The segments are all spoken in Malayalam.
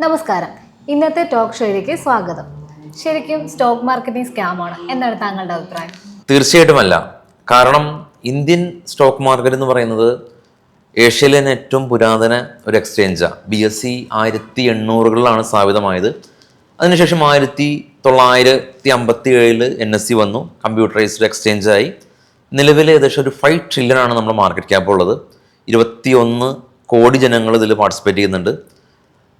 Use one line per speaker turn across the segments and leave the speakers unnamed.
നമസ്കാരം. ഇന്നത്തെ ടോക്ക് ഷോയിലേക്ക് സ്വാഗതം. ശരിക്കും സ്റ്റോക്ക് മാർക്കറ്റിംഗ് സ്കാമാണ് എന്താണ് താങ്കളുടെ അഭിപ്രായം?
തീർച്ചയായിട്ടുമല്ല. കാരണം ഇന്ത്യൻ സ്റ്റോക്ക് മാർക്കറ്റ് എന്ന് പറയുന്നത് ഏഷ്യയിലെ തന്നെ ഏറ്റവും പുരാതന ഒരു എക്സ്ചേഞ്ചാണ്. BSE 1800-കളിലാണ് സ്ഥാപിതമായത്. അതിനുശേഷം 1957 NSE വന്നു, കമ്പ്യൂട്ടറൈസ്ഡ് എക്സ്ചേഞ്ചായി. നിലവിൽ ഏകദേശം ഒരു 5 ട്രില്യൺ നമ്മുടെ മാർക്കറ്റ് ക്യാപ്പ് ഉള്ളത്. 21 കോടി ജനങ്ങൾ ഇതിൽ പാർട്ടിസിപ്പേറ്റ് ചെയ്യുന്നുണ്ട്.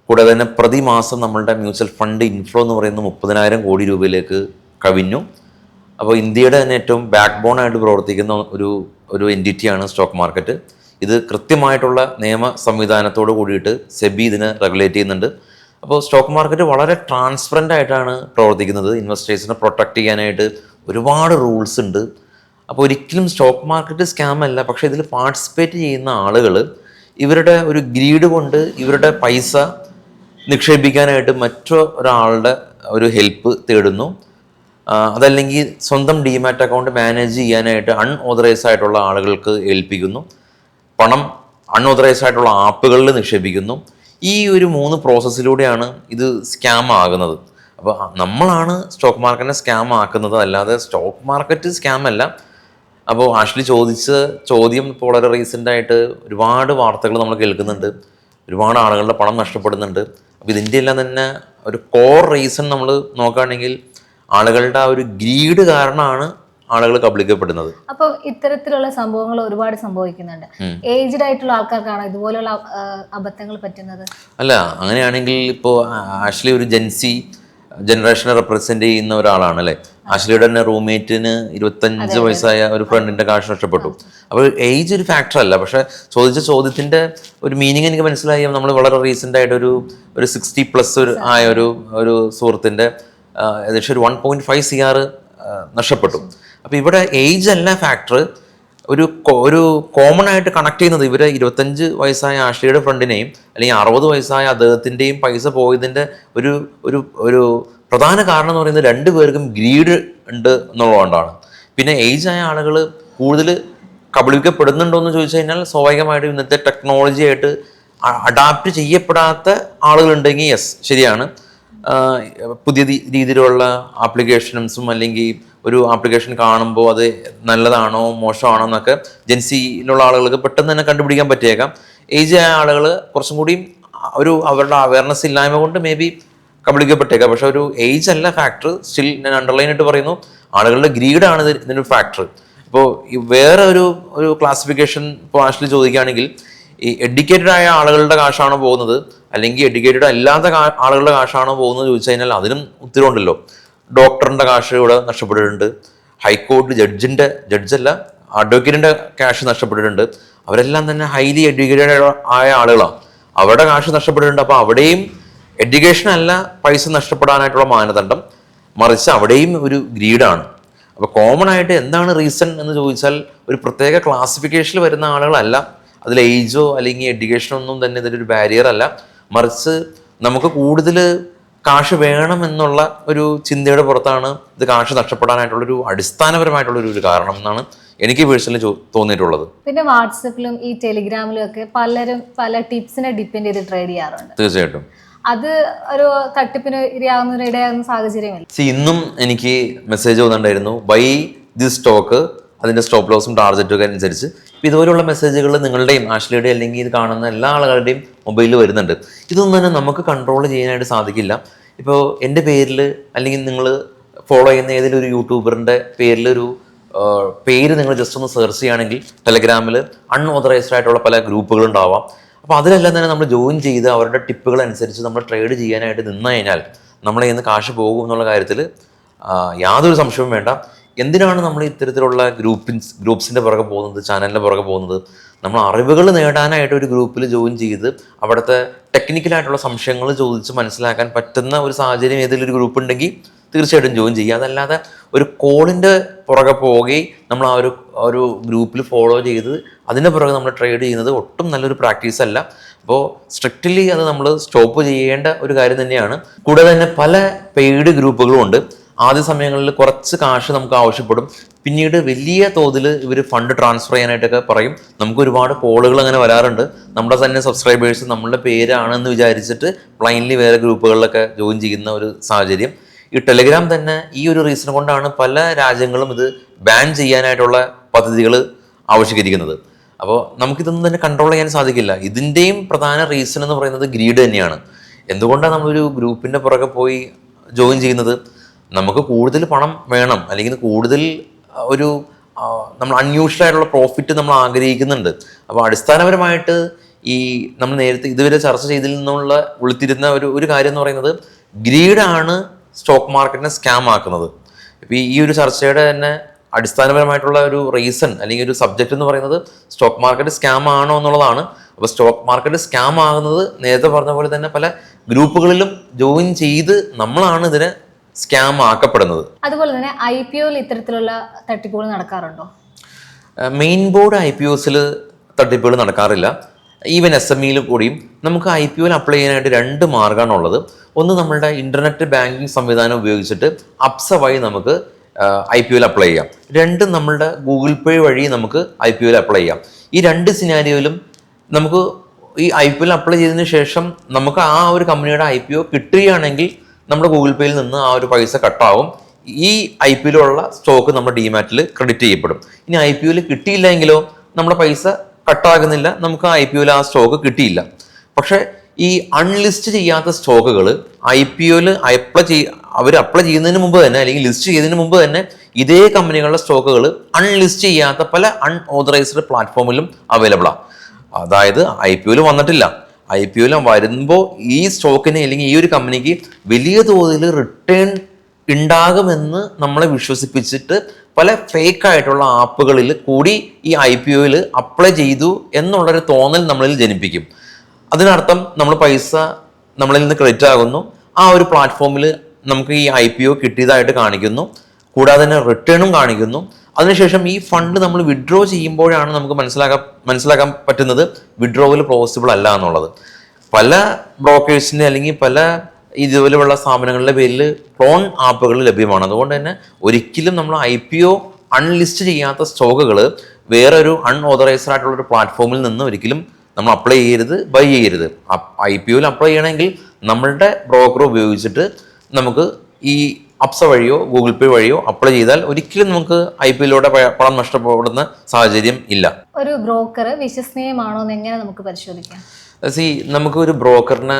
കൂടാതെ തന്നെ പ്രതിമാസം നമ്മളുടെ മ്യൂച്വൽ ഫണ്ട് ഇൻഫ്ലോ എന്ന് പറയുന്നത് 30,000 കോടി രൂപയിലേക്ക് കവിഞ്ഞു. അപ്പോൾ ഇന്ത്യയുടെ തന്നെ ഏറ്റവും ബാക്ക് ബോൺ ആയിട്ട് പ്രവർത്തിക്കുന്ന ഒരു എൻറ്റിറ്റിയാണ് സ്റ്റോക്ക് മാർക്കറ്റ്. ഇത് കൃത്യമായിട്ടുള്ള നിയമ സംവിധാനത്തോട് കൂടിയിട്ട് സെബി ഇതിനെ റെഗുലേറ്റ് ചെയ്യുന്നുണ്ട്. അപ്പോൾ സ്റ്റോക്ക് മാർക്കറ്റ് വളരെ ട്രാൻസ്പെറൻ്റ് ആയിട്ടാണ് പ്രവർത്തിക്കുന്നത്. ഇൻവെസ്റ്റേഴ്സിനെ പ്രൊട്ടക്റ്റ് ചെയ്യാനായിട്ട് ഒരുപാട് റൂൾസ് ഉണ്ട്. അപ്പോൾ ഒരിക്കലും സ്റ്റോക്ക് മാർക്കറ്റ് സ്കാം അല്ല. പക്ഷേ ഇതിൽ പാർട്ടിസിപ്പേറ്റ് ചെയ്യുന്ന ആളുകൾ ഇവരുടെ ഒരു ഗ്രീഡ് കൊണ്ട് ഇവരുടെ പൈസ നിക്ഷേപിക്കാനായിട്ട് മറ്റൊരാളുടെ ഒരു ഹെൽപ്പ് തേടുന്നു. അതല്ലെങ്കിൽ സ്വന്തം ഡിമാറ്റ് അക്കൗണ്ട് മാനേജ് ചെയ്യാനായിട്ട് അൺഓതറൈസ്ഡ് ആയിട്ടുള്ള ആളുകൾക്ക് ഏൽപ്പിക്കുന്നു. പണം അൺഓതറൈസ്ഡ് ആയിട്ടുള്ള ആപ്പുകളിൽ നിക്ഷേപിക്കുന്നു. ഈ ഒരു 3 പ്രോസസ്സിലൂടെയാണ് ഇത് സ്കാം ആകുന്നത്. അപ്പോൾ നമ്മളാണ് സ്റ്റോക്ക് മാർക്കറ്റിനെ സ്കാം ആക്കുന്നത്, അല്ലാതെ സ്റ്റോക്ക് മാർക്കറ്റ് സ്കാം അല്ല. അപ്പോൾ ആഷ്ലി ചോദിച്ച ചോദ്യം ഇപ്പോൾ വളരെ റീസെൻ്റായിട്ട് ഒരുപാട് വാർത്തകൾ നമ്മൾ കേൾക്കുന്നുണ്ട്. ഒരുപാട് ആളുകളുടെ പണം നഷ്ടപ്പെടുന്നുണ്ട്. അപ്പോൾ ഇതിൻ്റെ എല്ലാം തന്നെ ഒരു കോർ റീസൺ നമ്മൾ നോക്കുകയാണെങ്കിൽ ആളുകളുടെ ആ ഒരു ഗ്രീഡ് കാരണമാണ് ആളുകൾ കബളിക്കപ്പെടുന്നത്.
അപ്പോൾ ഇത്തരത്തിലുള്ള സംഭവങ്ങൾ ഒരുപാട് സംഭവിക്കുന്നുണ്ട്. ഏജ്ഡ് ആയിട്ടുള്ള ആൾക്കാർക്കാണ് ഇതുപോലുള്ള അബദ്ധങ്ങൾ പറ്റുന്നത്?
അല്ല, അങ്ങനെയാണെങ്കിൽ ഇപ്പോൾ ആഷ്ലി ഒരു ജെൻസി ജനറേഷനെ റെപ്രസെൻ്റ് ചെയ്യുന്ന ഒരാളാണ് അല്ലേ. ആഷ്ലിയുടെ തന്നെ റൂംമേറ്റിന് 25 വയസ്സായ ഒരു ഫ്രണ്ടിൻ്റെ കാശ് നഷ്ടപ്പെട്ടു. അപ്പോൾ ഏജ് ഒരു ഫാക്ടർ അല്ല. പക്ഷേ ചോദിച്ച ചോദ്യത്തിൻ്റെ ഒരു മീനിങ് എനിക്ക് മനസ്സിലായി. നമ്മൾ വളരെ റീസെൻ്റ് ആയിട്ട് ഒരു 60+ ആയ ഒരു സുഹൃത്തിൻ്റെ ഏകദേശം ഒരു 1.5 CR നഷ്ടപ്പെട്ടു. അപ്പോൾ ഇവിടെ ഏജ് അല്ല ഫാക്ടർ. ഒരു കോമൺ ആയിട്ട് കണക്ട് ചെയ്യുന്നത് ഇവരെ 25 വയസ്സായ ആഷ്ലിയുടെ ഫ്രണ്ടിനെയും അല്ലെങ്കിൽ 60 വയസ്സായ അദ്ദേഹത്തിൻ്റെയും പൈസ പോയതിൻ്റെ ഒരു പ്രധാന കാരണം എന്ന് പറയുന്നത് 2 പേർക്കും ഗ്രീഡ് ഉണ്ട് എന്നുള്ളതുകൊണ്ടാണ്. പിന്നെ ഏജ് ആയ ആളുകൾ കൂടുതൽ കബളിക്കപ്പെടുന്നുണ്ടോ എന്ന് ചോദിച്ചു കഴിഞ്ഞാൽ സ്വാഭാവികമായിട്ടും ഇന്നത്തെ ടെക്നോളജി ആയിട്ട് അഡാപ്റ്റ് ചെയ്യപ്പെടാത്ത ആളുകളുണ്ടെങ്കിൽ യെസ്, ശരിയാണ്. പുതിയ രീതിയിലുള്ള ആപ്ലിക്കേഷൻസും അല്ലെങ്കിൽ ഒരു ആപ്ലിക്കേഷൻ കാണുമ്പോൾ അത് നല്ലതാണോ മോശമാണോ എന്നൊക്കെ ജെൻസിയിലുള്ള ആളുകൾക്ക് പെട്ടെന്ന് തന്നെ കണ്ടുപിടിക്കാൻ പറ്റിയേക്കാം. ഏജ് ആയ ആളുകൾ കുറച്ചും കൂടി അവരുടെ അവയർനെസ് ഇല്ലായ്മ കൊണ്ട് മേ ബി കബളിക്കപ്പെട്ടേക്കാം. പക്ഷെ ഒരു ഏജ് അല്ല ഫാക്ടർ. സ്റ്റിൽ ഞാൻ അണ്ടർലൈൻ ആയിട്ട് പറയുന്നു, ആളുകളുടെ ഗ്രീഡാണ് ഇതിനൊരു ഫാക്ടർ. ഇപ്പോൾ വേറെ ഒരു ക്ലാസിഫിക്കേഷൻ ഇപ്പോൾ ആഷ്ലി ചോദിക്കുകയാണെങ്കിൽ ഈ എഡ്യൂക്കേറ്റഡ് ആയ ആളുകളുടെ കാശാണോ പോകുന്നത് അല്ലെങ്കിൽ എഡ്യൂക്കേറ്റഡ് അല്ലാത്ത ആളുകളുടെ കാശാണോ പോകുന്നത് ചോദിച്ചു കഴിഞ്ഞാൽ അതിനും ഉത്തരവുണ്ടല്ലോ. ഡോക്ടറിൻ്റെ കാശ് ഇവിടെ നഷ്ടപ്പെട്ടിട്ടുണ്ട്. ഹൈക്കോടതി ജഡ്ജല്ല അഡ്വക്കേറ്റിൻ്റെ ക്യാഷ് നഷ്ടപ്പെട്ടിട്ടുണ്ട്. അവരെല്ലാം തന്നെ ഹൈലി എഡ്യൂക്കേറ്റഡ് ആയ ആളുകളാണ്. അവരുടെ കാശ് നഷ്ടപ്പെട്ടിട്ടുണ്ട്. അപ്പോൾ അവിടെയും എഡ്യൂക്കേഷൻ അല്ല പൈസ നഷ്ടപ്പെടാനായിട്ടുള്ള മാനദണ്ഡം, മറിച്ച് അവിടെയും ഒരു ഗ്രീഡാണ്. അപ്പോൾ കോമൺ ആയിട്ട് എന്താണ് റീസൺ എന്ന് ചോദിച്ചാൽ ഒരു പ്രത്യേക ക്ലാസിഫിക്കേഷനിൽ വരുന്ന ആളുകളല്ല. അതിൽ ഏജോ അല്ലെങ്കിൽ എഡ്യൂക്കേഷനോ ഒന്നും തന്നെ ഇതിലൊരു ബാരിയർ അല്ല. മറിച്ച് നമുക്ക് കൂടുതൽ കാശ് വേണമെന്നുള്ള ഒരു ചിന്തയുടെ പുറത്താണ് ഇത് കാശ് നഷ്ടപ്പെടാനായിട്ടുള്ളൊരു അടിസ്ഥാനപരമായിട്ടുള്ളൊരു കാരണം എന്നാണ് എനിക്ക് പേഴ്സണലി തോന്നിയിട്ടുള്ളത്.
പിന്നെ വാട്സപ്പിലും ഈ ടെലിഗ്രാമിലും ഒക്കെ പലരും പല ടിപ്സിനെ ഡിപ്പെൻഡ് ചെയ്ത് ട്രേഡ് ചെയ്യാറുണ്ട്.
തീർച്ചയായിട്ടും
അത് ഒരു തട്ടിപ്പിന് ഇടയാകുന്ന സാഹചര്യമല്ല.
ഇന്നും എനിക്ക് മെസ്സേജ് വന്നിട്ടുണ്ടായിരുന്നു, ബൈ ദിസ് സ്റ്റോക്ക്, അതിൻ്റെ സ്റ്റോപ്പ് ലോസും ടാർഗറ്റും ഒക്കെ അനുസരിച്ച്. ഇപ്പോൾ ഇതുപോലുള്ള മെസ്സേജുകൾ നിങ്ങളുടെയും ആഷ്ലിയുടെയും അല്ലെങ്കിൽ ഇത് കാണുന്ന എല്ലാ ആളുകളുടെയും മൊബൈലിൽ വരുന്നുണ്ട്. ഇതൊന്നും തന്നെ നമുക്ക് കൺട്രോൾ ചെയ്യാനായിട്ട് സാധിക്കില്ല. ഇപ്പോൾ എൻ്റെ പേരിൽ അല്ലെങ്കിൽ നിങ്ങൾ ഫോളോ ചെയ്യുന്ന ഏതെങ്കിലും ഒരു യൂട്യൂബറിൻ്റെ പേരിലൊരു പേര് നിങ്ങൾ ജസ്റ്റ് ഒന്ന് സെർച്ച് ചെയ്യുകയാണെങ്കിൽ ടെലഗ്രാമിൽ അൺഓതറൈസ്ഡ് ആയിട്ടുള്ള പല ഗ്രൂപ്പുകളുണ്ടാവാം. അപ്പോൾ അതിലെല്ലാം തന്നെ നമ്മൾ ജോയിൻ ചെയ്ത് അവരുടെ ടിപ്പുകൾ അനുസരിച്ച് നമ്മൾ ട്രേഡ് ചെയ്യാനായിട്ട് നിന്ന് കഴിഞ്ഞാൽ നമ്മളെ ഇന്ന് കാശ് പോകും എന്നുള്ള കാര്യത്തിൽ യാതൊരു സംശയവും വേണ്ട. എന്തിനാണ് നമ്മൾ ഇത്തരത്തിലുള്ള ഗ്രൂപ്പ്സിൻ്റെ പുറകെ പോകുന്നത്, ചാനലിൻ്റെ പുറകെ പോകുന്നത്? നമ്മൾ അറിവുകൾ നേടാനായിട്ട് ഒരു ഗ്രൂപ്പിൽ ജോയിൻ ചെയ്ത് അവിടുത്തെ ടെക്നിക്കലായിട്ടുള്ള സംശയങ്ങൾ ചോദിച്ച് മനസ്സിലാക്കാൻ പറ്റുന്ന ഒരു സാഹചര്യം ഏതെങ്കിലും ഒരു ഗ്രൂപ്പ് ഉണ്ടെങ്കിൽ തീർച്ചയായിട്ടും ജോയിൻ ചെയ്യുക. അതല്ലാതെ ഒരു കോളിൻ്റെ പുറകെ പോവുകയും നമ്മൾ ആ ഒരു ഗ്രൂപ്പിൽ ഫോളോ ചെയ്ത് അതിൻ്റെ പുറകെ നമ്മൾ ട്രേഡ് ചെയ്യുന്നത് ഒട്ടും നല്ലൊരു പ്രാക്ടീസ് അല്ല. അപ്പോൾ സ്ട്രിക്റ്റ്ലി അത് നമ്മൾ സ്റ്റോപ്പ് ചെയ്യേണ്ട ഒരു കാര്യം തന്നെയാണ്. കൂടാതെ തന്നെ പല പെയ്ഡ് ഗ്രൂപ്പുകളും ഉണ്ട്. ആദ്യ സമയങ്ങളിൽ കുറച്ച് കാശ് നമുക്ക് ആവശ്യപ്പെടും. പിന്നീട് വലിയ തോതിൽ ഇവർ ഫണ്ട് ട്രാൻസ്ഫർ ചെയ്യാനായിട്ടൊക്കെ പറയും. നമുക്ക് ഒരുപാട് കോളുകൾ അങ്ങനെ വരാറുണ്ട്. നമ്മുടെ തന്നെ സബ്സ്ക്രൈബേഴ്സ് നമ്മളുടെ പേരാണെന്ന് വിചാരിച്ചിട്ട് ബ്ലൈൻഡ്ലി വേറെ ഗ്രൂപ്പുകളിലൊക്കെ ജോയിൻ ചെയ്യുന്ന ഒരു സാഹചര്യം. ഈ ടെലഗ്രാം തന്നെ ഈ ഒരു റീസൺ കൊണ്ടാണ് പല രാജ്യങ്ങളും ഇത് ബാൻ ചെയ്യാനായിട്ടുള്ള പദ്ധതികൾ ആവിഷ്കരിക്കുന്നത്. അപ്പോൾ നമുക്കിതൊന്നും തന്നെ കൺട്രോൾ ചെയ്യാൻ സാധിക്കില്ല. ഇതിൻ്റെയും പ്രധാന റീസൺ എന്ന് പറയുന്നത് ഗ്രീഡ് തന്നെയാണ്. എന്തുകൊണ്ടാണ് നമ്മളൊരു ഗ്രൂപ്പിൻ്റെ പുറകെ പോയി ജോയിൻ ചെയ്യുന്നത്? നമുക്ക് കൂടുതൽ പണം വേണം, അല്ലെങ്കിൽ കൂടുതൽ ഒരു നമ്മൾ അൺയൂഷ്വൽ ആയിട്ടുള്ള പ്രോഫിറ്റ് നമ്മൾ ആഗ്രഹിക്കുന്നുണ്ട്. അപ്പോൾ അടിസ്ഥാനപരമായിട്ട് ഈ നമ്മൾ നേരത്തെ ഇതുവരെ ചർച്ച ചെയ്തതിൽ നിന്നുള്ള ഉൾത്തിരുന്ന ഒരു കാര്യം എന്ന് പറയുന്നത് ഗ്രീഡാണ് സ്റ്റോക്ക് മാർക്കറ്റിനെ സ്കാം ആക്കുന്നത്. ഇപ്പോൾ ഈ ഒരു ചർച്ചയുടെ തന്നെ അടിസ്ഥാനപരമായിട്ടുള്ള ഒരു റീസൺ അല്ലെങ്കിൽ ഒരു സബ്ജക്റ്റ് എന്ന് പറയുന്നത് സ്റ്റോക്ക് മാർക്കറ്റ് സ്കാം ആണോ എന്നുള്ളതാണ്. അപ്പോൾ സ്റ്റോക്ക് മാർക്കറ്റ് സ്കാം ആകുന്നത് നേരത്തെ പറഞ്ഞ പോലെ തന്നെ പല ഗ്രൂപ്പുകളിലും ജോയിൻ ചെയ്ത് നമ്മളാണ് ഇതിനെ സ്കാം ആക്കപ്പെടുന്നത്.
അതുപോലെ തന്നെ IPOയിൽ ഇത്തരത്തിലുള്ള തട്ടിപ്പുകൾ നടക്കാറുണ്ടോ?
മെയിൻ ബോർഡ് IPOസിൽ തട്ടിപ്പുകൾ നടക്കാറില്ല. ഈവൻ SMEയിൽ കൂടിയും നമുക്ക് IPOയിൽ അപ്ലൈ ചെയ്യാനായിട്ട് 2 മാർഗ്ഗമാണ് ഉള്ളത്. ഒന്ന്, നമ്മളുടെ ഇൻ്റർനെറ്റ് ബാങ്കിങ് സംവിധാനം ഉപയോഗിച്ചിട്ട് അപ്സ വഴി നമുക്ക് IPOയിൽ അപ്ലൈ ചെയ്യാം. 2, നമ്മളുടെ ഗൂഗിൾ പേ വഴി നമുക്ക് IPOയിൽ അപ്ലൈ ചെയ്യാം. ഈ 2 സിനാരിയോയിലും നമുക്ക് ഈ IPOയിൽ അപ്ലൈ ചെയ്തതിന് ശേഷം നമുക്ക് ആ ഒരു കമ്പനിയുടെ IPO കിട്ടുകയാണെങ്കിൽ നമ്മുടെ ഗൂഗിൾ പേയിൽ നിന്ന് ആ ഒരു പൈസ കട്ടാവും. ഈ IPOയിലുള്ള സ്റ്റോക്ക് നമ്മുടെ ഡിമാറ്റിൽ ക്രെഡിറ്റ് ചെയ്യപ്പെടും. ഇനി IPOയിൽ കിട്ടിയില്ലെങ്കിലോ നമ്മുടെ പൈസ കട്ടാകുന്നില്ല, നമുക്ക് ആ IPOയിൽ ആ സ്റ്റോക്ക് കിട്ടിയില്ല. പക്ഷേ ഈ അൺലിസ്റ്റ് ചെയ്യാത്ത സ്റ്റോക്കുകൾ IPOയിൽ അവർ അപ്ലൈ ചെയ്യുന്നതിന് മുമ്പ് തന്നെ അല്ലെങ്കിൽ ലിസ്റ്റ് ചെയ്യുന്നതിന് മുമ്പ് തന്നെ ഇതേ കമ്പനികളുടെ സ്റ്റോക്കുകൾ അൺലിസ്റ്റ് ചെയ്യാത്ത പല അൺഓതറൈസ്ഡ് പ്ലാറ്റ്ഫോമിലും അവൈലബിളാണ്. അതായത് IPOയിൽ വന്നിട്ടില്ല, IPOയിൽ വരുമ്പോൾ ഈ സ്റ്റോക്കിന് അല്ലെങ്കിൽ ഈ ഒരു കമ്പനിക്ക് വലിയ തോതിൽ റിട്ടേൺ ഉണ്ടാകുമെന്ന് നമ്മളെ വിശ്വസിപ്പിച്ചിട്ട് പല ഫേക്ക് ആയിട്ടുള്ള ആപ്പുകളിൽ കൂടി ഈ IPOയിൽ അപ്ലൈ ചെയ്തു എന്നുള്ളൊരു തോന്നൽ നമ്മളിൽ ജനിപ്പിക്കും. അതിനർത്ഥം നമ്മൾ പൈസ നമ്മളിൽ നിന്ന് ക്രെഡിറ്റ് ആകുന്നു, ആ ഒരു പ്ലാറ്റ്ഫോമിൽ നമുക്ക് ഈ IPO കിട്ടിയതായിട്ട് കാണിക്കുന്നു, കൂടാതെ തന്നെ റിട്ടേണും കാണിക്കുന്നു. അതിനുശേഷം ഈ ഫണ്ട് നമ്മൾ വിഡ്രോ ചെയ്യുമ്പോഴാണ് നമുക്ക് മനസ്സിലാക്കാൻ പറ്റുന്നത് വിഡ്രോവൽ പോസിബിൾ അല്ല എന്നുള്ളത്. പല ബ്രോക്കേഴ്സിൻ്റെ അല്ലെങ്കിൽ പല ഇതുപോലെയുള്ള സ്ഥാപനങ്ങളുടെ പേരിൽ ക്ലോൺ ആപ്പുകൾ ലഭ്യമാണ്. അതുകൊണ്ട് തന്നെ ഒരിക്കലും നമ്മൾ IPO അൺലിസ്റ്റ് ചെയ്യാത്ത സ്റ്റോക്കുകൾ വേറൊരു അൺഓതറൈസ്ഡ് ആയിട്ടുള്ള ഒരു പ്ലാറ്റ്ഫോമിൽ നിന്ന് ഒരിക്കലും നമ്മൾ അപ്ലൈ ചെയ്യരുത്, ബൈ ചെയ്യരുത്. IPOയിൽ അപ്ലൈ ചെയ്യണമെങ്കിൽ നമ്മളുടെ ബ്രോക്കർ ഉപയോഗിച്ചിട്ട് നമുക്ക് ഈ അപ്സ വഴിയോ ഗൂഗിൾ പേ വഴിയോ അപ്ലൈ ചെയ്താൽ ഒരിക്കലും നമുക്ക് IPOയിലൂടെ പണം നഷ്ടപ്പെടുന്ന സാഹചര്യം ഇല്ല.
ഒരു ബ്രോക്കർ വിശ്വസനീയമാണോ എന്ന് എങ്ങനെ നമുക്ക് പരിശോധിക്കാം?
നമുക്ക് ഒരു ബ്രോക്കറിന്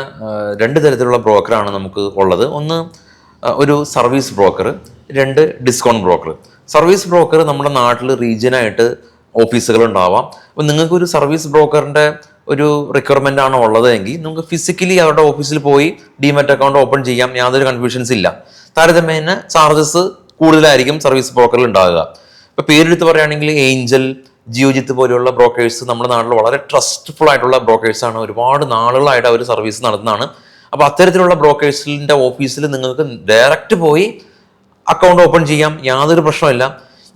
2 തരത്തിലുള്ള ബ്രോക്കറാണ് നമുക്ക് ഉള്ളത്. ഒന്ന് ഒരു service broker, 2 discount broker. Service broker നമ്മുടെ നാട്ടിൽ റീജിയനായിട്ട് ഓഫീസുകൾ ഉണ്ടാവാം. അപ്പോൾ നിങ്ങൾക്ക് ഒരു സർവീസ് ബ്രോക്കറിൻ്റെ ഒരു റിക്വയർമെൻ്റ് ആണ് ഉള്ളത് എങ്കിൽ നമുക്ക് ഫിസിക്കലി അവരുടെ ഓഫീസിൽ പോയി ഡിമാറ്റ് അക്കൗണ്ട് ഓപ്പൺ ചെയ്യാം, യാതൊരു കൺഫ്യൂഷൻസ് ഇല്ല. താരതമ്യേന ചാർജസ് കൂടുതലായിരിക്കും സർവീസ് ബ്രോക്കറിൽ ഉണ്ടാകുക. ഇപ്പോൾ പേരെടുത്ത് പറയുകയാണെങ്കിൽ ഏഞ്ചൽ, ജിയോജിത്ത് പോലെയുള്ള ബ്രോക്കേഴ്സ് നമ്മുടെ നാട്ടിൽ വളരെ ട്രസ്റ്റ്ഫുൾ ആയിട്ടുള്ള ബ്രോക്കേഴ്സാണ്. ഒരുപാട് നാളുകളായിട്ട് അവർ സർവീസ് നടത്തുന്നതാണ്. അപ്പോൾ അത്തരത്തിലുള്ള ബ്രോക്കേഴ്സിൻ്റെ ഓഫീസിൽ നിങ്ങൾക്ക് ഡയറക്റ്റ് പോയി അക്കൗണ്ട് ഓപ്പൺ ചെയ്യാം, യാതൊരു പ്രശ്നമില്ല.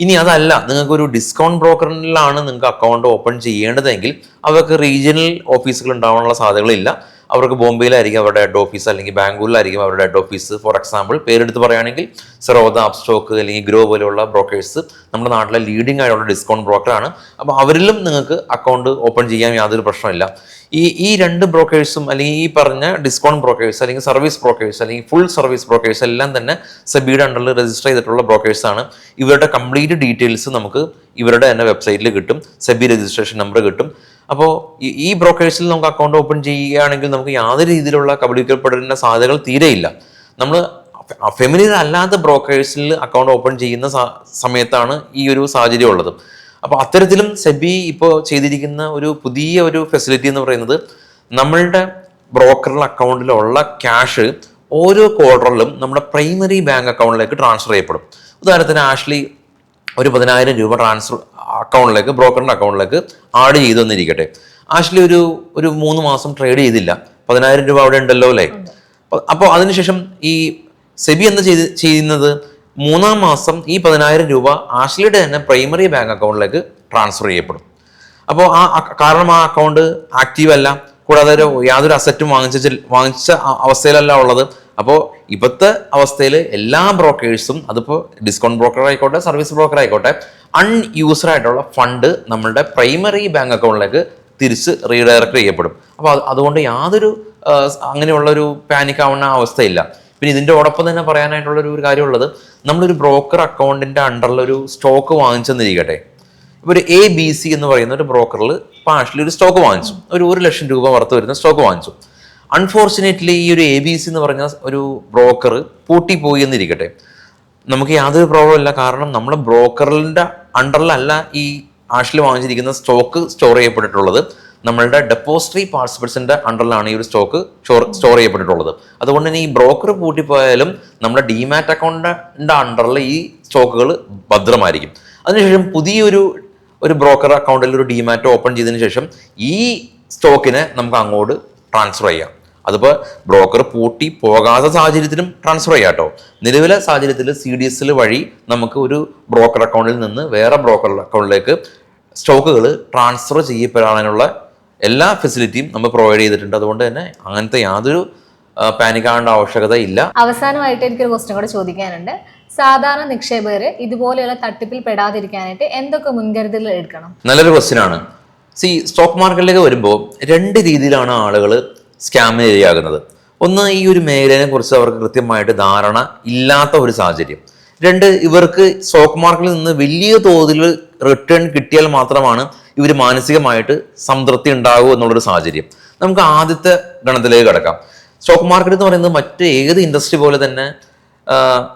ഇനി അതല്ല, നിങ്ങൾക്കൊരു ഡിസ്കൗണ്ട് ബ്രോക്കറിലാണ് നിങ്ങൾക്ക് അക്കൗണ്ട് ഓപ്പൺ ചെയ്യേണ്ടതെങ്കിൽ അവർക്ക് റീജിയണൽ ഓഫീസുകൾ ഉണ്ടാവാനുള്ള സാധ്യതകളില്ല. അവർക്ക് ബോംബെയിലായിരിക്കും അവരുടെ ഹെഡ് ഓഫീസ്, അല്ലെങ്കിൽ ബാംഗ്ലൂരിലായിരിക്കും അവരുടെ ഹെഡ് ഓഫീസ്. ഫോർ എക്സാമ്പിൾ പേരെടുത്ത് പറയുകയാണെങ്കിൽ സറോദ, അപ്സ്റ്റോക്ക് അല്ലെങ്കിൽ ഗ്രോ പോലെയുള്ള ബ്രോക്കേഴ്സ് നമ്മുടെ നാട്ടിലെ ലീഡിംഗ് ആയിട്ടുള്ള ഡിസ്കൗണ്ട് ബ്രോക്കറാണ്. അപ്പോൾ അവരിലും നിങ്ങൾക്ക് അക്കൗണ്ട് ഓപ്പൺ ചെയ്യാൻ യാതൊരു പ്രശ്നമില്ല. ഈ 2 ബ്രോക്കേഴ്സും അല്ലെങ്കിൽ ഈ പറഞ്ഞ ഡിസ്കൗണ്ട് ബ്രോക്കേഴ്സ് അല്ലെങ്കിൽ സർവീസ് ബ്രോക്കേഴ്സ് അല്ലെങ്കിൽ ഫുൾ സർവീസ് ബ്രോക്കേഴ്സ് എല്ലാം തന്നെ സെബിയുടെ അണ്ടറിൽ രജിസ്റ്റർ ചെയ്തിട്ടുള്ള ബ്രോക്കേഴ്സാണ്. ഇവരുടെ കംപ്ലീറ്റ് ഡീറ്റെയിൽസ് നമുക്ക് ഇവരുടെ തന്നെ വെബ്സൈറ്റിൽ കിട്ടും, സെബി രജിസ്ട്രേഷൻ നമ്പർ കിട്ടും. അപ്പോൾ ഈ ബ്രോക്കേഴ്സിൽ നമുക്ക് അക്കൗണ്ട് ഓപ്പൺ ചെയ്യുകയാണെങ്കിൽ നമുക്ക് യാതൊരു രീതിയിലുള്ള കബളിക്കപ്പെടുന്ന സാധ്യതകൾ തീരെയില്ല. നമ്മൾ ഫെമിലിയർ അല്ലാത്ത ബ്രോക്കേഴ്സിൽ അക്കൗണ്ട് ഓപ്പൺ ചെയ്യുന്ന സമയത്താണ് ഈ ഒരു സാഹചര്യം ഉള്ളത്. അപ്പോൾ അത്തരത്തിലും സെബി ഇപ്പോൾ ചെയ്തിരിക്കുന്ന ഒരു പുതിയ ഒരു ഫെസിലിറ്റി എന്ന് പറയുന്നത് നമ്മളുടെ ബ്രോക്കറിലെ അക്കൗണ്ടിലുള്ള ക്യാഷ് ഓരോ ക്വാർട്ടറിലും നമ്മുടെ പ്രൈമറി ബാങ്ക് അക്കൗണ്ടിലേക്ക് ട്രാൻസ്ഫർ ചെയ്യപ്പെടും. ഉദാഹരണത്തിന് ആഷ്ലി ഒരു 10,000 രൂപ അക്കൗണ്ടിലേക്ക് ബ്രോക്കറിൻ്റെ അക്കൗണ്ടിലേക്ക് ആഡ് ചെയ്തു എന്നിരിക്കട്ടെ. ആഷ്ലി ഒരു 3 മാസം ട്രേഡ് ചെയ്തില്ല, 10,000 രൂപ അവിടെ ഉണ്ടല്ലോ അല്ലേ. അപ്പോൾ അതിനുശേഷം ഈ സെബി എന്താ ചെയ്യുന്നത്, 3-ാം മാസം ഈ 10,000 രൂപ ആഷ്ലിയുടെ തന്നെ പ്രൈമറി ബാങ്ക് അക്കൗണ്ടിലേക്ക് ട്രാൻസ്ഫർ ചെയ്യപ്പെടും. അപ്പോൾ കാരണം ആ അക്കൗണ്ട് ആക്റ്റീവ് അല്ല, കൂടാതെ യാതൊരു അസറ്റും വാങ്ങിച്ച അവസ്ഥയിലല്ല ഉള്ളത്. അപ്പോൾ ഇപ്പോഴത്തെ അവസ്ഥയിൽ എല്ലാ ബ്രോക്കേഴ്സും, അതിപ്പോൾ ഡിസ്കൗണ്ട് ബ്രോക്കർ ആയിക്കോട്ടെ, സർവീസ് ബ്രോക്കർ ആയിക്കോട്ടെ, അൺയൂസ്ഡ് ആയിട്ടുള്ള ഫണ്ട് നമ്മളുടെ പ്രൈമറി ബാങ്ക് അക്കൗണ്ടിലേക്ക് തിരിച്ച് റീഡയറക്റ്റ് ചെയ്യപ്പെടും. അപ്പോൾ അതുകൊണ്ട് യാതൊരു അങ്ങനെയുള്ളൊരു പാനിക് ആവുന്ന അവസ്ഥയില്ല. പിന്നെ ഇതിൻ്റെ ഓടൊപ്പം തന്നെ പറയാനായിട്ടുള്ളൊരു കാര്യമുള്ളത്, നമ്മളൊരു ബ്രോക്കർ അക്കൗണ്ടിൻ്റെ അണ്ടറിലൊരു സ്റ്റോക്ക് വാങ്ങിച്ചെന്നിരിക്കട്ടെ. ഇപ്പോൾ ഒരു ABC എന്ന് പറയുന്ന ഒരു ബ്രോക്കറിൽ പാർഷ്യലി ഒരു സ്റ്റോക്ക് വാങ്ങിച്ചു, ഒരു 1,00,000 രൂപ വർത്ത് വരുന്ന സ്റ്റോക്ക് വാങ്ങിച്ചു. അൺഫോർച്ചുനേറ്റ്ലി ഈ ഒരു ABC എന്ന് പറഞ്ഞ ഒരു ബ്രോക്കർ പൂട്ടിപ്പോയി എന്നിരിക്കട്ടെ. നമുക്ക് യാതൊരു പ്രോബ്ലം ഇല്ല, കാരണം നമ്മുടെ ബ്രോക്കറിൻ്റെ അണ്ടറിലല്ല ഈ ആഷിൽ വാങ്ങിച്ചിരിക്കുന്ന സ്റ്റോക്ക് സ്റ്റോർ ചെയ്യപ്പെട്ടിട്ടുള്ളത്. നമ്മളുടെ ഡെപ്പോസിറ്ററി പാർട്ടിസിപ്പൻസിൻ്റെ അണ്ടറിലാണ് ഈ ഒരു സ്റ്റോക്ക് സ്റ്റോർ ചെയ്യപ്പെട്ടിട്ടുള്ളത്. അതുകൊണ്ട് തന്നെ ഈ ബ്രോക്കർ പൂട്ടിപ്പോയാലും നമ്മുടെ ഡിമാറ്റ് അക്കൗണ്ടിൻ്റെ അണ്ടറിൽ ഈ സ്റ്റോക്കുകൾ ഭദ്രമായിരിക്കും. അതിനുശേഷം പുതിയൊരു ബ്രോക്കർ അക്കൗണ്ടിൽ ഒരു ഡിമാറ്റ് ഓപ്പൺ ചെയ്തതിന് ശേഷം ഈ സ്റ്റോക്കിനെ നമുക്ക് അങ്ങോട്ട് ട്രാൻസ്ഫർ ചെയ്യാം. അതിപ്പോൾ ബ്രോക്കർ പൂട്ടി പോകാത്ത സാഹചര്യത്തിലും ട്രാൻസ്ഫർ ചെയ്യാം കേട്ടോ. നിലവിലെ സാഹചര്യത്തിൽ CDSL വഴി നമുക്ക് ഒരു ബ്രോക്കർ അക്കൗണ്ടിൽ നിന്ന് വേറെ ബ്രോക്കർ അക്കൗണ്ടിലേക്ക് സ്റ്റോക്കുകൾ ട്രാൻസ്ഫർ ചെയ്യപ്പെടാനുള്ള എല്ലാ ഫെസിലിറ്റിയും നമ്മൾ പ്രൊവൈഡ് ചെയ്തിട്ടുണ്ട്. അതുകൊണ്ട് തന്നെ അങ്ങനത്തെ യാതൊരു പാനിക് ആവേണ്ട ആവശ്യകത ഇല്ല.
അവസാനമായിട്ട് എനിക്കൊരു ക്വസ്റ്റ്യൻ കൂടെ ചോദിക്കാനുണ്ട്. സാധാരണ നിക്ഷേപകർ ഇതുപോലെയുള്ള തട്ടിപ്പിൽ പെടാതിരിക്കാനായിട്ട് എന്തൊക്കെ മുൻകരുതലുകൾ എടുക്കണം?
നല്ലൊരു ക്വസ്റ്റ്യൻ ആണ്. സ്റ്റോക്ക് മാർക്കറ്റിലേക്ക് വരുമ്പോൾ 2 രീതിയിലാണ് ആളുകൾ സ്കാമിന് ഇരയാകുന്നത്. ഒന്ന്, ഈ ഒരു മേഖലയെ കുറിച്ച് അവർക്ക് കൃത്യമായിട്ട് ധാരണ ഇല്ലാത്ത ഒരു സാഹചര്യം. 2, ഇവർക്ക് സ്റ്റോക്ക് മാർക്കറ്റിൽ നിന്ന് വലിയ തോതിൽ റിട്ടേൺ കിട്ടിയാൽ മാത്രമാണ് ഇവർ മാനസികമായിട്ട് സംതൃപ്തി ഉണ്ടാകൂ എന്നുള്ളൊരു സാഹചര്യം. നമുക്ക് ആദ്യത്തെ ഗണത്തിലേക്ക് കിടക്കാം. സ്റ്റോക്ക് മാർക്കറ്റ് എന്ന് പറയുന്നത് മറ്റ് ഏത് ഇൻഡസ്ട്രി പോലെ തന്നെ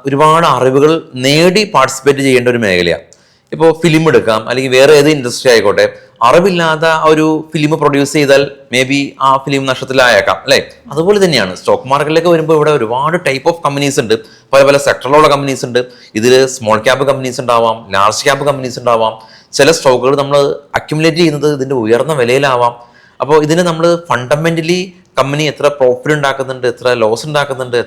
ഒരുപാട് അറിവുകൾ നേടി പാർട്ടിസിപ്പേറ്റ് ചെയ്യേണ്ട ഒരു മേഖലയാണ്. ഇപ്പോൾ ഫിലിം എടുക്കാം, അല്ലെങ്കിൽ വേറെ ഏത് ഇൻഡസ്ട്രി ആയിക്കോട്ടെ, അറിവില്ലാതെ ഒരു ഫിലിം പ്രൊഡ്യൂസ് ചെയ്താൽ മേ ബി ആ ഫിലിം നഷ്ടത്തിലായേക്കാം, അല്ലേ? അതുപോലെ തന്നെയാണ് സ്റ്റോക്ക് മാർക്കറ്റിലേക്ക് വരുമ്പോൾ ഇവിടെ ഒരുപാട് ടൈപ്പ് ഓഫ് കമ്പനീസ് ഉണ്ട്, പല പല സെക്ടറിലുള്ള കമ്പനീസ് ഉണ്ട്. ഇതിൽ സ്മോൾ ക്യാപ്പ് കമ്പനീസ് ഉണ്ടാവാം, ലാർജ് ക്യാപ്പ് കമ്പനീസ് ഉണ്ടാവാം. ചില സ്റ്റോക്കുകൾ നമ്മൾ അക്യുമുലേറ്റ് ചെയ്യുന്നത് ഇതിൻ്റെ ഉയർന്ന വിലയിലാവാം. അപ്പോൾ ഇതിന് നമ്മൾ ഫണ്ടമെന്റലി കമ്പനി എത്ര പ്രോഫിറ്റ് ഉണ്ടാക്കുന്നുണ്ട്, എത്ര ലോസ് ഉണ്ടാക്കുന്നുണ്ട്,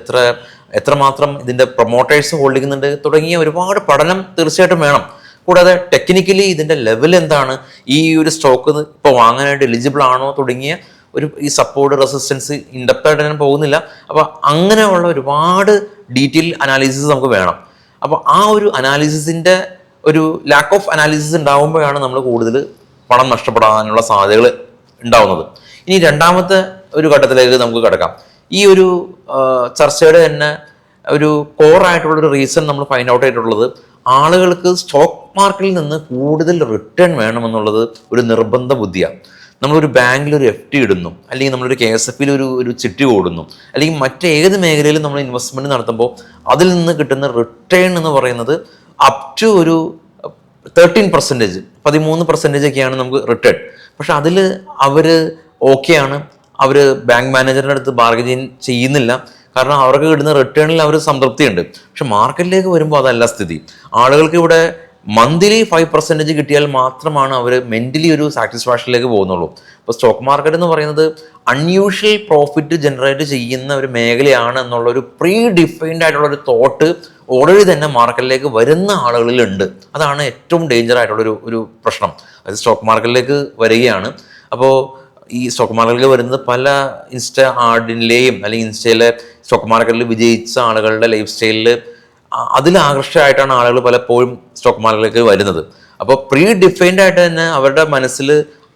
എത്രമാത്രം ഇതിൻ്റെ പ്രൊമോട്ടേഴ്സ് ഹോൾഡ് ചെയ്യുന്നുണ്ട് തുടങ്ങിയ ഒരുപാട് പഠനം തീർച്ചയായിട്ടും വേണം. കൂടാതെ ടെക്നിക്കലി ഇതിൻ്റെ ലെവൽ എന്താണ്, ഈ ഒരു സ്റ്റോക്ക് ഇപ്പോൾ വാങ്ങാനായിട്ട് എലിജിബിൾ ആണോ തുടങ്ങിയ ഈ സപ്പോർട്ട്, റെസിസ്റ്റൻസ്, ഇൻഡെപ്തായിട്ട് ഞാൻ പോകുന്നില്ല. അപ്പോൾ അങ്ങനെയുള്ള ഒരുപാട് ഡീറ്റെയിൽ അനാലിസിസ് നമുക്ക് വേണം. അപ്പോൾ ആ ഒരു അനാലിസിസിൻ്റെ ഒരു ലാക്ക് ഓഫ് അനാലിസിസ് ഉണ്ടാകുമ്പോഴാണ് നമ്മൾ കൂടുതൽ പണം നഷ്ടപ്പെടാനുള്ള സാധ്യതകൾ ഉണ്ടാവുന്നത്. ഇനി രണ്ടാമത്തെ ഒരു ഘട്ടത്തിലേക്ക് നമുക്ക് കിടക്കാം. ഈ ഒരു ചർച്ചയുടെ തന്നെ ഒരു കോറായിട്ടുള്ളൊരു റീസൺ നമ്മൾ ഫൈൻഡ് ഔട്ട് ചെയ്തിട്ടുള്ളത്, ആളുകൾക്ക് സ്റ്റോക്ക് മാർക്കറ്റിൽ നിന്ന് കൂടുതൽ റിട്ടേൺ വേണമെന്നുള്ളത് ഒരു നിർബന്ധ ബുദ്ധിയാണ്. നമ്മളൊരു ബാങ്കിൽ ഒരു FD ഇടുന്നു, അല്ലെങ്കിൽ നമ്മളൊരു KSFയിൽ ഒരു ചിട്ടി കൂടുന്നു, അല്ലെങ്കിൽ മറ്റേത് മേഖലയിലും നമ്മൾ ഇൻവെസ്റ്റ്മെൻറ്റ് നടത്തുമ്പോൾ അതിൽ നിന്ന് കിട്ടുന്ന റിട്ടേൺ എന്ന് പറയുന്നത് അപ് ടു ഒരു 13%, 13% ഒക്കെയാണ് നമുക്ക് റിട്ടേൺ. പക്ഷെ അതിൽ അവർ ഓക്കെയാണ്, അവർ ബാങ്ക് മാനേജറിൻ്റെ അടുത്ത് ബാർഗെയിൻ ചെയ്യുന്നില്ല, കാരണം അവർക്ക് കിട്ടുന്ന റിട്ടേണിൽ അവർ സംതൃപ്തിയുണ്ട്. പക്ഷെ മാർക്കറ്റിലേക്ക് വരുമ്പോൾ അതല്ല സ്ഥിതി. ആളുകൾക്ക് ഇവിടെ മന്ത്ലി 5% കിട്ടിയാൽ മാത്രമാണ് അവർ മെൻ്റലി ഒരു സാറ്റിസ്ഫാക്ഷനിലേക്ക് പോകുന്നുള്ളൂ. ഇപ്പോൾ സ്റ്റോക്ക് മാർക്കറ്റ് എന്ന് പറയുന്നത് അൺയൂഷ്വൽ പ്രോഫിറ്റ് ജനറേറ്റ് ചെയ്യുന്ന ഒരു മേഖലയാണ് എന്നുള്ളൊരു പ്രീ ഡിഫൈൻഡ് ആയിട്ടുള്ളൊരു തോട്ട് ഓൾറെഡി തന്നെ മാർക്കറ്റിലേക്ക് വരുന്ന ആളുകളിലുണ്ട്. അതാണ് ഏറ്റവും ഡേഞ്ചർ ആയിട്ടുള്ളൊരു പ്രശ്നം. അത് സ്റ്റോക്ക് മാർക്കറ്റിലേക്ക് വരികയാണ്. അപ്പോൾ ഈ സ്റ്റോക്ക് മാർക്കറ്റിൽ വരുന്നത് പല ആഡിലെയും അല്ലെങ്കിൽ ഇൻസ്റ്റയിലെ സ്റ്റോക്ക് മാർക്കറ്റിൽ വിജയിച്ച ആളുകളുടെ ലൈഫ് സ്റ്റൈലിൽ അതിൽ ആകർഷകമായിട്ടാണ് ആളുകൾ പലപ്പോഴും സ്റ്റോക്ക് മാർക്കറ്റിലേക്ക് വരുന്നത്. അപ്പോൾ പ്രീ ഡിഫൈൻഡ് ആയിട്ട് തന്നെ അവരുടെ മനസ്സിൽ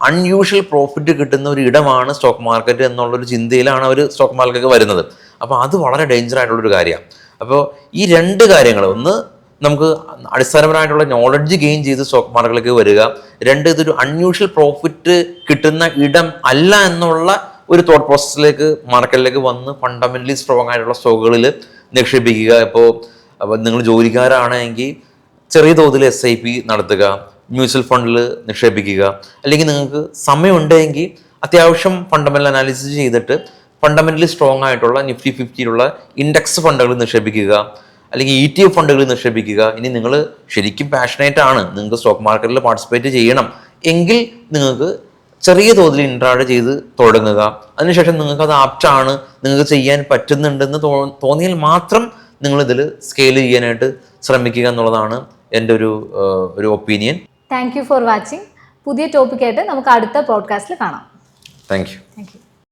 അൺയൂഷ്വൽ പ്രോഫിറ്റ് കിട്ടുന്ന ഒരു ഇടമാണ് സ്റ്റോക്ക് മാർക്കറ്റ് എന്നുള്ളൊരു ചിന്തയിലാണ് അവർ സ്റ്റോക്ക് മാർക്കറ്റിലേക്ക് വരുന്നത്. അപ്പോൾ അത് വളരെ ഡേഞ്ചർ ആയിട്ടുള്ളൊരു കാര്യമാണ്. അപ്പോൾ ഈ 2 കാര്യങ്ങൾ, ഒന്ന് നമുക്ക് അടിസ്ഥാനപരമായിട്ടുള്ള നോളജ് ഗെയിൻ ചെയ്ത് സ്റ്റോക്ക് മാർക്കറ്റിലേക്ക് വരിക, 2 ഇതൊരു അൺയൂഷ്വൽ പ്രോഫിറ്റ് കിട്ടുന്ന ഇടം അല്ല എന്നുള്ള ഒരു തോട്ട് പ്രോസസ്സിലേക്ക് മാർക്കറ്റിലേക്ക് വന്ന് ഫണ്ടമെന്റലി സ്ട്രോങ് ആയിട്ടുള്ള സ്റ്റോക്കുകളിൽ നിക്ഷേപിക്കുക. ഇപ്പോൾ നിങ്ങൾ ജോലിക്കാരാണെങ്കിൽ ചെറിയ തോതിൽ SIP നടത്തുക, മ്യൂച്വൽ ഫണ്ടിൽ നിക്ഷേപിക്കുക, അല്ലെങ്കിൽ നിങ്ങൾക്ക് സമയമുണ്ടെങ്കിൽ അത്യാവശ്യം ഫണ്ടമെന്റൽ അനാലിസിസ് ചെയ്തിട്ട് ഫണ്ടമെന്റലി സ്ട്രോങ് ആയിട്ടുള്ള Nifty 50 ഇൻഡെക്സ് ഫണ്ടുകളിൽ നിക്ഷേപിക്കുക, അല്ലെങ്കിൽ ETF ഫണ്ടുകളിൽ നിക്ഷേപിക്കുക. ഇനി നിങ്ങൾ ശരിക്കും പാഷനേറ്റ് ആണ്, നിങ്ങൾക്ക് സ്റ്റോക്ക് മാർക്കറ്റിൽ പാർട്ടിസിപ്പേറ്റ് ചെയ്യണം എങ്കിൽ നിങ്ങൾക്ക് ചെറിയ തോതിൽ ഇൻട്രാഡ് ചെയ്ത് തുടങ്ങുക. അതിനുശേഷം നിങ്ങൾക്ക് അത് ആപ്റ്റാണ്, നിങ്ങൾക്ക് ചെയ്യാൻ പറ്റുന്നുണ്ടെന്ന് തോന്നിയാൽ മാത്രം നിങ്ങളിതിൽ സ്കെയിൽ ചെയ്യാനായിട്ട് ശ്രമിക്കുക എന്നുള്ളതാണ് എൻ്റെ ഒരു opinion.
Thank you for watching. പുതിയ ടോപ്പിക്കായിട്ട് നമുക്ക് അടുത്ത പോഡ്കാസ്റ്റിൽ കാണാം.
Thank you.